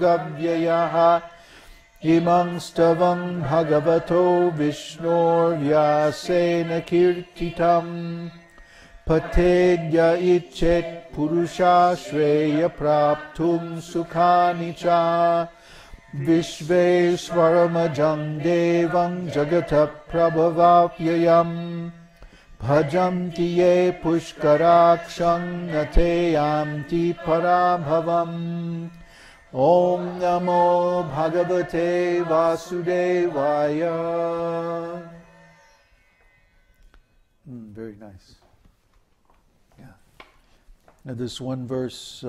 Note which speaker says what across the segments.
Speaker 1: yogavyayah imang stavam bhagavato vishnor vyasena kirtitam patedya ichet purusha shreya praptum sukhani cha vishveshwaramajam devam jagata prabhavapyayam bhajanti ye pushkaraksham nateyamti parabhavam. Om Namo Bhagavate Vasudevaya. Very nice. Yeah. Now this one verse,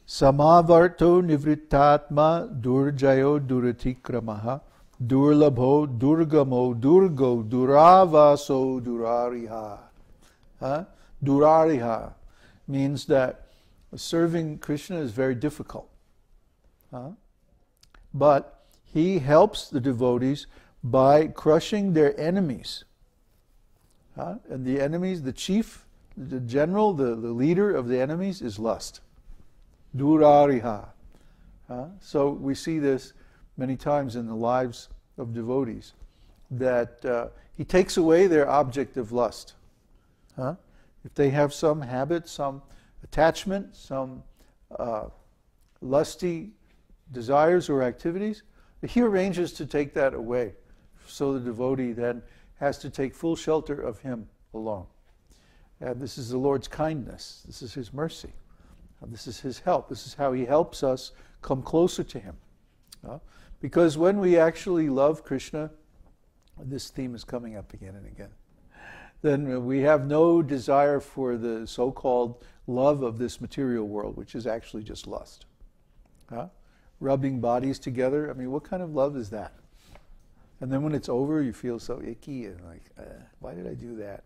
Speaker 1: Samavarto nivrittatma durjayo duratikramaha durlabho durgamo durgo duravaso durariha. Durariha means that serving Krishna is very difficult. But he helps the devotees by crushing their enemies. And the enemies, the chief, the general, the leader of the enemies is lust. Durariha. So we see this many times in the lives of devotees, that he takes away their object of lust. If they have some habit, some attachment, some lusty desires or activities, he arranges to take that away. So the devotee then has to take full shelter of him alone. And this is the Lord's kindness. This is his mercy. This is his help. This is how he helps us come closer to him. Because when we actually love Krishna, this theme is coming up again and again, then we have no desire for the so-called love of this material world, which is actually just lust. Rubbing bodies together, I mean, what kind of love is that? And then when it's over, you feel so icky and like, why did I do that?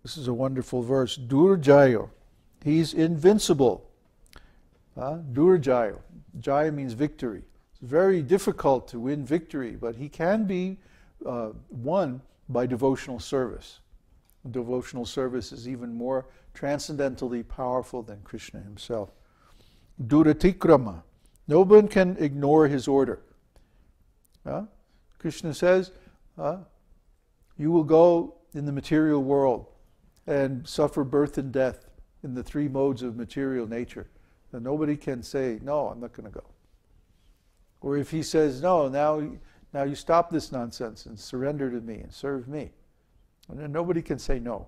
Speaker 1: This is a wonderful verse. Durjayo, he's invincible. Durjayo, Jaya means victory. It's very difficult to win victory, but he can be won by devotional service. Devotional service is even more transcendentally powerful than Krishna himself. Duratikrama, no one can ignore his order. Krishna says, you will go in the material world and suffer birth and death in the three modes of material nature. And nobody can say, no, I'm not going to go. Or if he says, no, now you stop this nonsense and surrender to me and serve me. And then nobody can say no.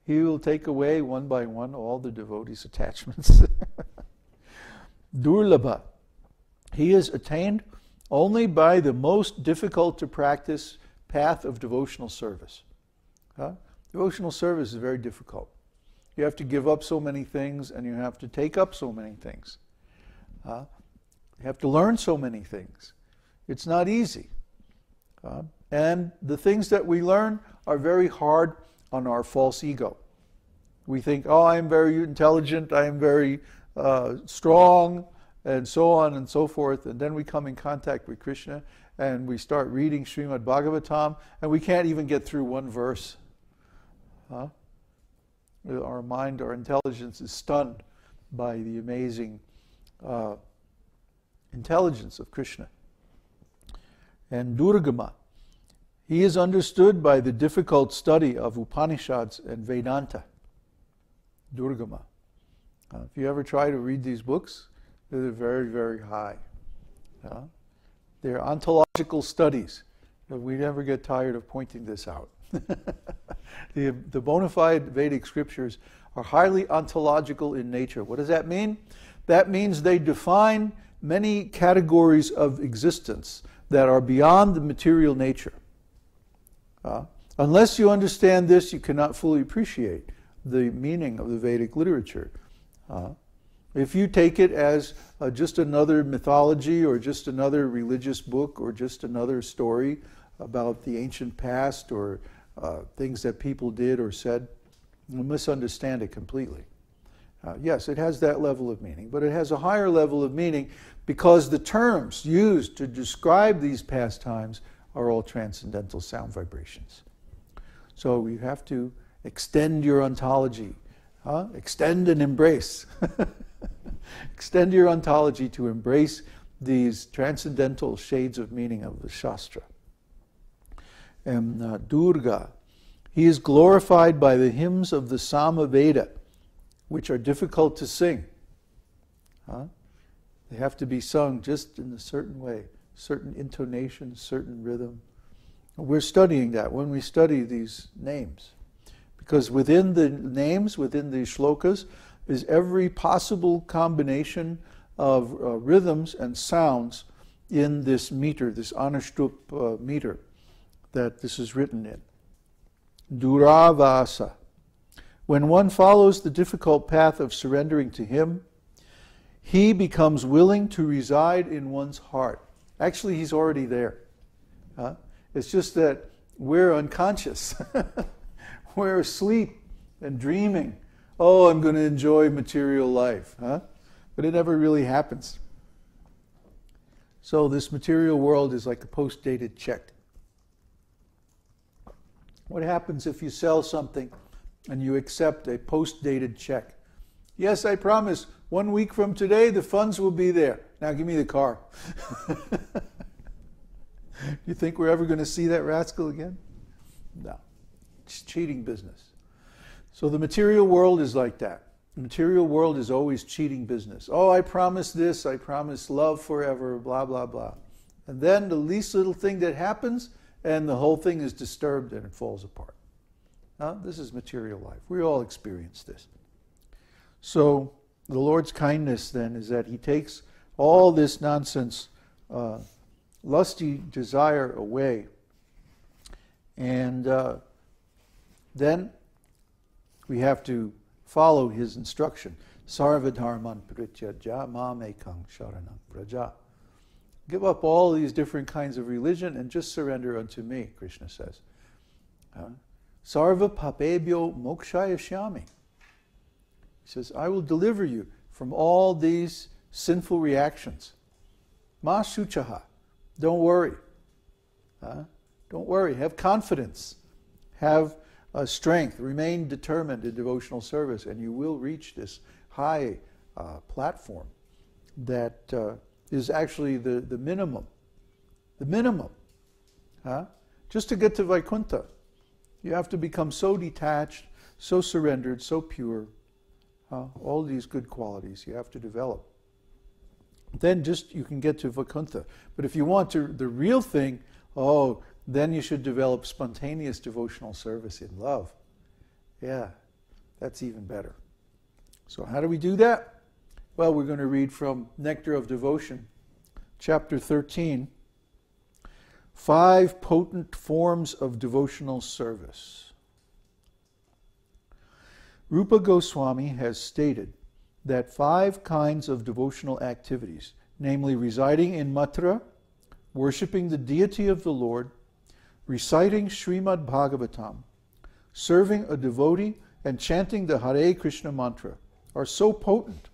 Speaker 1: He will take away one by one all the devotees' attachments. Durlabha, he is attained only by the most difficult to practice path of devotional service. Devotional service is very difficult. You have to give up so many things and you have to take up so many things. You have to learn so many things. It's not easy. And the things that we learn are very hard on our false ego. We think, oh, I am very intelligent, I am very strong, and so on and so forth. And then we come in contact with Krishna and we start reading Srimad Bhagavatam and we can't even get through one verse. Our mind, our intelligence is stunned by the amazing intelligence of Krishna. And Durgama, he is understood by the difficult study of Upanishads and Vedanta. Durgama. If you ever try to read these books, they're very, very high. They're ontological studies. We never get tired of pointing this out. The bona fide Vedic scriptures are highly ontological in nature. What does that mean? That means they define many categories of existence that are beyond the material nature. Unless you understand this, you cannot fully appreciate the meaning of the Vedic literature. If you take it as just another mythology or just another religious book or just another story about the ancient past or things that people did or said, you misunderstand it completely. Yes, it has that level of meaning, but it has a higher level of meaning because the terms used to describe these pastimes are all transcendental sound vibrations. So we have to extend your ontology. Extend and embrace. Extend your ontology to embrace these transcendental shades of meaning of the Shastra. And Durga, he is glorified by the hymns of the Samaveda, which are difficult to sing. They have to be sung just in a certain way, certain intonation, certain rhythm. We're studying that when we study these names. Because within the names, within the shlokas, is every possible combination of rhythms and sounds in this meter, this Anushtup meter that this is written in. Duravasa. When one follows the difficult path of surrendering to him, he becomes willing to reside in one's heart. Actually, he's already there. It's just that we're unconscious. We're asleep and dreaming. Oh, I'm going to enjoy material life. But it never really happens. So this material world is like a post-dated check. What happens if you sell something and you accept a post-dated check? Yes, I promise, 1 week from today, the funds will be there. Now give me the car. You think we're ever going to see that rascal again? No. It's cheating business. So the material world is like that. The material world is always cheating business. Oh, I promise this, I promise love forever, blah, blah, blah. And then the least little thing that happens, and the whole thing is disturbed and it falls apart. This is material life. We all experience this. So the Lord's kindness then is that he takes all this nonsense, lusty desire away, and then we have to follow his instruction. Sarvadharman prityaja mam ekang sharanam vraja. Give up all these different kinds of religion and just surrender unto me, Krishna says. Sarva papebhyo mokshayashyami. He says, I will deliver you from all these sinful reactions. Ma shuchaha. Don't worry. Don't worry. Have confidence. Have strength. Remain determined in devotional service, and you will reach this high platform that is actually the minimum. The minimum. Just to get to Vaikuntha, you have to become so detached, so surrendered, so pure. All these good qualities you have to develop. Then just you can get to Vaikuntha. But if you want to the real thing, then you should develop spontaneous devotional service in love. Yeah, that's even better. So how do we do that? Well, we're going to read from Nectar of Devotion, chapter 13, 5 potent forms of devotional service. Rupa Goswami has stated that 5 kinds of devotional activities, namely residing in Matra, worshipping the deity of the Lord, reciting Srimad Bhagavatam, serving a devotee, and chanting the Hare Krishna mantra, are so potent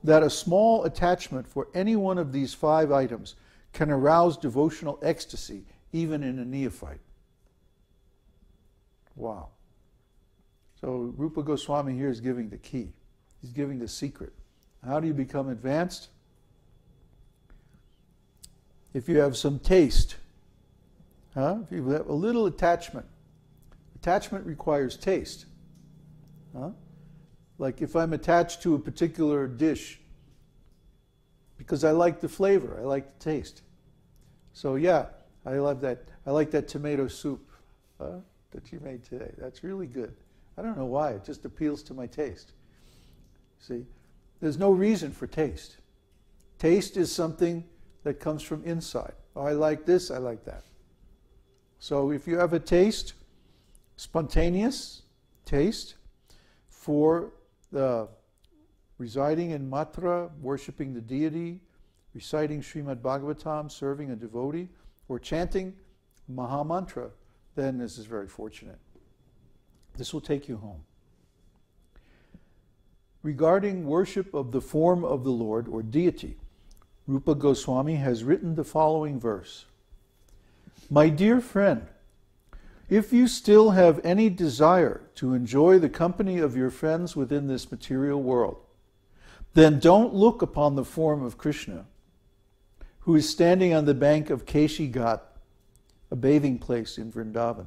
Speaker 1: that a small attachment for any one of these 5 items can arouse devotional ecstasy even in a neophyte. Wow. So Rupa Goswami here is giving the key. He's giving the secret. How do you become advanced? If you have some taste, if you have a little attachment. Attachment requires taste. Like if I'm attached to a particular dish, because I like the flavor, I like the taste. So yeah, I love that. I like that tomato soup that you made today. That's really good. I don't know why, it just appeals to my taste. See, there's no reason for taste. Taste is something that comes from inside. Oh, I like this, I like that. So if you have a taste, spontaneous taste, for the residing in Matra, worshipping the deity, reciting Srimad Bhagavatam, serving a devotee, or chanting Mahamantra, then this is very fortunate. This will take you home. Regarding worship of the form of the Lord or deity, Rupa Goswami has written the following verse. My dear friend, If you still have any desire to enjoy the company of your friends within this material world, then don't look upon the form of Krishna, who is standing on the bank of Keshi Ghat, a bathing place in Vrindavan.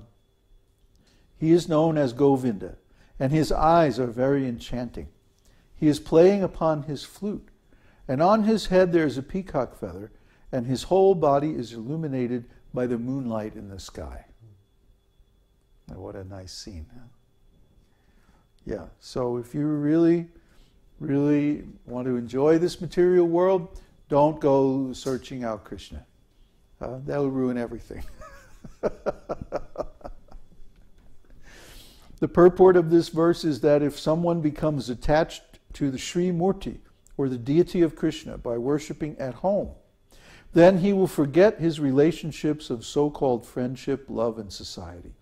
Speaker 1: He is known as Govinda, and his eyes are very enchanting. He is playing upon his flute, and on his head there is a peacock feather, and his whole body is illuminated by the moonlight in the sky. Now, what a nice scene, huh? Yeah, so if you really want to enjoy this material world, don't go searching out Krishna. That'll ruin everything. The purport of this verse is that if someone becomes attached to the Sri Murti, or the deity of Krishna, by worshipping at home, then he will forget his relationships of so-called friendship, love, and society.